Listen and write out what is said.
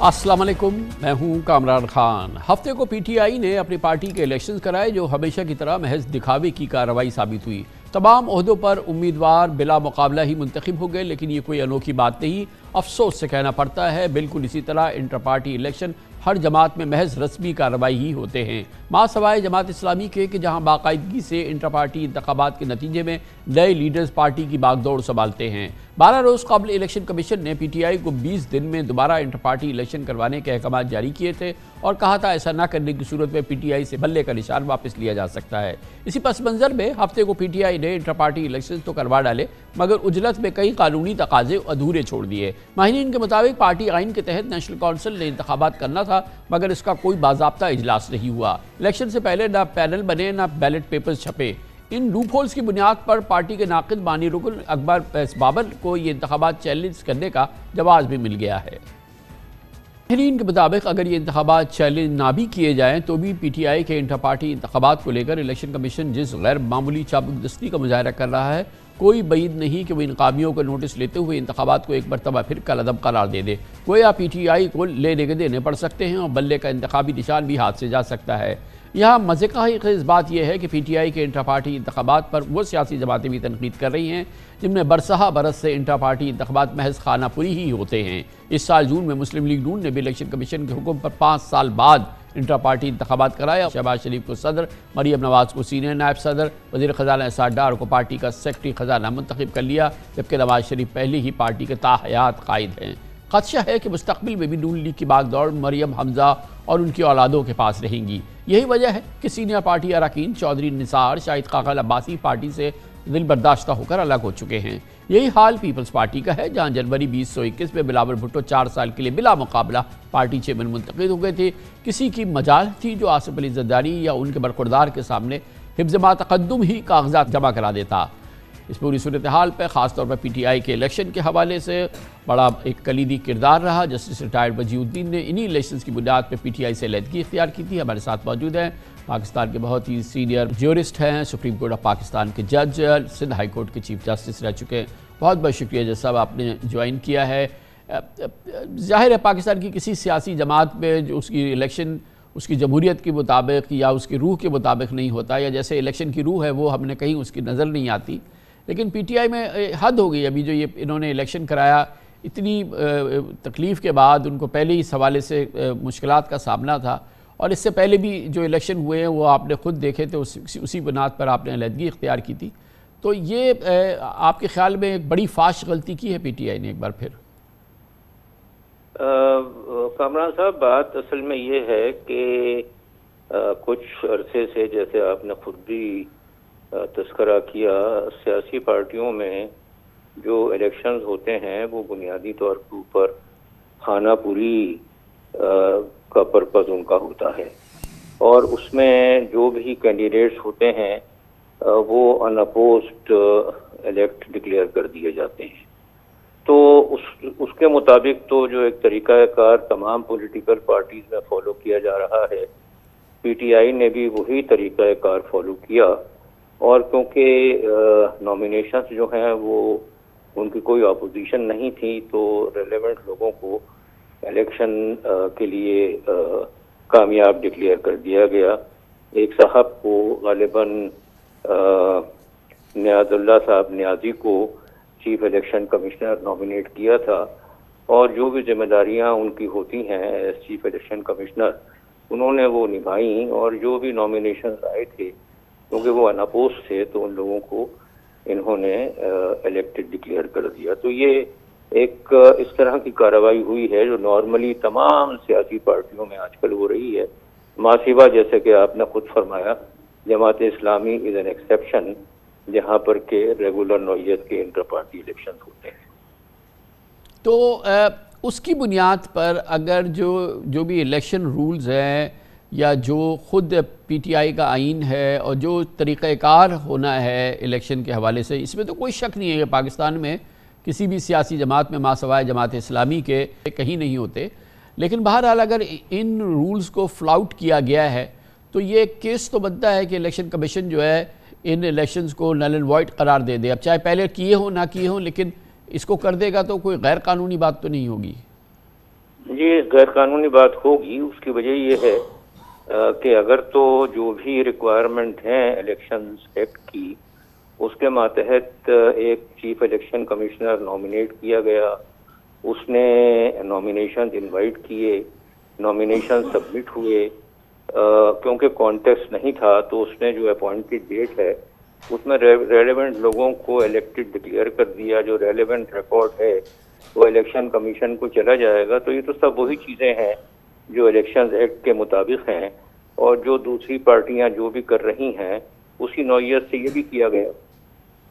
अस्सलाम वालेकुम, मैं हूं कामरान खान। हफ्ते को पीटीआई ने अपनी पार्टी के इलेक्शन कराए जो हमेशा की तरह महज दिखावे की कार्रवाई साबित हुई। तमाम ओहदों पर उम्मीदवार बिला मुकाबला ही मुंतखब हो गए, लेकिन ये कोई अनोखी बात नहीं, अफसोस से कहना पड़ता है। बिल्कुल इसी तरह इंटर पार्टी इलेक्शन हर जमात में महज रस्मी कार्रवाई ही होते हैं, माँ सवाए जमात इस्लामी के कि जहाँ बाकायदगी से इंटर पार्टी इंतखाबात के नतीजे में नए लीडर्स पार्टी की बागदौड़ संभालते हैं। 12 रोज़ कबल इलेक्शन कमीशन ने पीटीआई को 20 दिन में दोबारा इंटर पार्टी इलेक्शन करवाने के अहकाम जारी किए थे और कहा था ऐसा न करने की सूरत में पीटीआई से बल्ले का निशान वापस लिया जा सकता है। इसी पस मंजर में हफ्ते को पीटीआई ने इंटर पार्टी इलेक्शन तो करवा डाले, मगर उजलत में कई कानूनी तकाजे अधूरे छोड़ दिए। माहिरीन के मुताबिक पार्टी आइन के तहत नेशनल कौंसिल ने इंतखाबात करना था, मगर इसका कोई बाज़ाब्ता इजलास नहीं हुआ। इलेक्शन से पहले ना पैनल बने ना बैलेट पेपर्स छपे। इन लूप होल्स की बुनियाद पर पार्टी के नाक़िद बानी रुकन अकबर फैज़ बाबर को ये इंतखाबात चैलेंज करने का जवाब भी मिल गया है। माहिरीन के मुताबिक अगर ये इंतखाबात चैलेंज ना भी किए जाएँ तो भी पीटीआई के इंटर पार्टी इंतखाबात को लेकर इलेक्शन कमीशन जिस गैर मामूली चाबुकदस्ती का मुजाहरा कर रहा है, कोई बईद नहीं कि वो इनकामियों को नोटिस लेते हुए इंतखाबात को एक मरतबा फिर कलअदब करार दे दे। गोया पीटीआई को लेने के देने पड़ सकते हैं और बल्ले का इंतखाबी निशान भी हाथ से जा सकता है। यहाँ मज़े का ही ख़ेज़ बात यह है कि पीटीआई के इंटर पार्टी इंतखाबात पर वो सियासी जमातें भी तनकीद कर रही हैं जिनमें बरसहा बरस से इंटर पार्टी इंतखाबात महज खानापुरी ही होते हैं। इस साल जून में मुस्लिम लीग नून ने भी इलेक्शन कमीशन के हुक्म पर 5 साल बाद इंटर पार्टी इंतखाबात कराया। शहबाज शरीफ को सदर, मरीम नवाज़ को सीनियर नायब सदर, वज़ीर ख़जाना एसाद डार को पार्टी का सेक्रेटरी ख़जाना मुंतखब कर लिया, जबकि नवाज शरीफ पहले ही पार्टी के ताहयात कायद हैं। ख़दशा है कि मुस्तक़बिल में भी नून लीग की बागदौड़ मरीम हमज़ा और उनकी औलादों के पास रहेंगी। यही वजह है कि सीनियर पार्टी अरकान चौधरी निसार, शाहिद काकल अब्बासी पार्टी से दिल बर्दाश्ता होकर अलग हो चुके हैं। यही हाल पीपल्स पार्टी का है, जहां जनवरी 2021 में बिलावल भुट्टो 4 साल के लिए बिला मुकाबला पार्टी चेयरमैन मुंतखब हो गए थे। किसी की मजाल थी जो आसिफ अली जरदारी या उनके बरखुरदार के सामने हिफ्ज़ मा तक़द्दुम ही कागजात जमा करा देता। इस पूरी सूरत हाल पर ख़ासतौर पर पीटीआई के इलेक्शन के हवाले से बड़ा एक कलीदी किरदार रहा। जस्टिस रिटायर्ड वजीउद्दीन ने इन्हीं इलेक्शन की बुनियाद पर पीटीआई से अलहदगी इख्तियार की थी। हमारे साथ मौजूद हैं पाकिस्तान के बहुत ही सीनियर ज्यूरिस्ट हैं, सुप्रीम कोर्ट ऑफ पाकिस्तान के जज, सिंध हाई कोर्ट के चीफ जस्टिस रह चुके हैं। बहुत बहुत शुक्रिया जज साहब, आपने ज्वाइन किया है। ज़ाहिर है पाकिस्तान की किसी सियासी जमात में जो उसकी इलेक्शन उसकी जमहूरियत के मुताबिक या उसकी रूह के मुताबिक नहीं होता, या जैसे इलेक्शन की रूह है वो हमने कहीं उसकी नज़र नहीं आती। लेकिन पीटीआई में हद हो गई। अभी जो ये इन्होंने इलेक्शन कराया, इतनी तकलीफ़ के बाद उनको पहले ही इस हवाले से मुश्किलात का सामना था, और इससे पहले भी जो इलेक्शन हुए हैं वो आपने ख़ुद देखे थे, उसी बुनियाद पर आपने अलहदगी इख्तियार की थी। तो ये आपके ख्याल में एक बड़ी फाश गलती की है पीटीआई ने एक बार फिर? कामरान साहब, बात असल में ये है कि कुछ अरसे से, जैसे आपने खुद भी तस्करा किया, सियासी पार्टियों में जो इलेक्शंस होते हैं वो बुनियादी तौर के ऊपर खानापुरी का पर्पज़ उनका होता है, और उसमें जो भी कैंडिडेट्स होते हैं वो अनअपोज्ड इलेक्ट डिक्लेयर कर दिए जाते हैं। तो उसके मुताबिक तो जो एक तरीक़ाकार तमाम पॉलिटिकल पार्टीज़ में फॉलो किया जा रहा है, पीटीआई ने भी वही तरीक़ाकार फॉलो किया। और क्योंकि नॉमिनेशंस जो हैं वो उनकी कोई अपोजिशन नहीं थी, तो रेलेवेंट लोगों को इलेक्शन के लिए कामयाब डिक्लेयर कर दिया गया। एक साहब को गालिबन नियाज़ुल्लाह साहब नियाज़ी को चीफ इलेक्शन कमिश्नर नॉमिनेट किया था, और जो भी जिम्मेदारियां उनकी होती हैं एज चीफ इलेक्शन कमिश्नर उन्होंने वो निभाई, और जो भी नॉमिनेशन आए थे क्योंकि वो अनअपोज थे तो उन लोगों को इन्होंने इलेक्टेड डिक्लेयर कर दिया। तो ये एक इस तरह की कार्रवाई हुई है जो नॉर्मली तमाम सियासी पार्टियों में आजकल हो रही है। मासिवा, जैसे कि आपने खुद फरमाया, Jamaat Islami is an exception, जहाँ पर के रेगुलर नौइयत के इंटर पार्टी इलेक्शन होते हैं। तो उसकी बुनियाद पर अगर जो भी इलेक्शन रूल्स हैं या जो ख़ुद पीटीआई का आइन है और जो तरीक़ाकार होना है इलेक्शन के हवाले से, इसमें तो कोई शक नहीं है कि पाकिस्तान में किसी भी सियासी जमात में मासवाए जमात इस्लामी के कहीं नहीं होते। लेकिन बहरहाल अगर इन रूल्स को फ्लाउट किया गया है तो ये केस तो बनता है कि इलेक्शन कमीशन जो है इन इलेक्शंस को नल एंड वॉइड करार दे दे। अब चाहे पहले किए हों ना किए हों, लेकिन इसको कर देगा तो कोई गैर कानूनी बात तो नहीं होगी। ये गैर कानूनी बात होगी। उसकी वजह ये है कि अगर तो जो भी रिक्वायरमेंट हैं इलेक्शंस एक्ट की, उसके मातहत एक चीफ इलेक्शन कमिश्नर नॉमिनेट किया गया, उसने नॉमिनेशन इनवाइट किए, नॉमिनेशन सबमिट हुए, क्योंकि कॉन्टेस्ट नहीं था तो उसने जो अपॉइंटेड डेट है उसमें रेलेवेंट लोगों को इलेक्टेड डिक्लेयर कर दिया। जो रेलेवेंट रिकॉर्ड है वो इलेक्शन कमीशन को चला जाएगा। तो ये तो सब वही चीज़ें हैं जो इलेक्शन एक्ट के मुताबिक हैं, और जो दूसरी पार्टियां जो भी कर रही हैं उसी नौइयत से ये भी किया गया।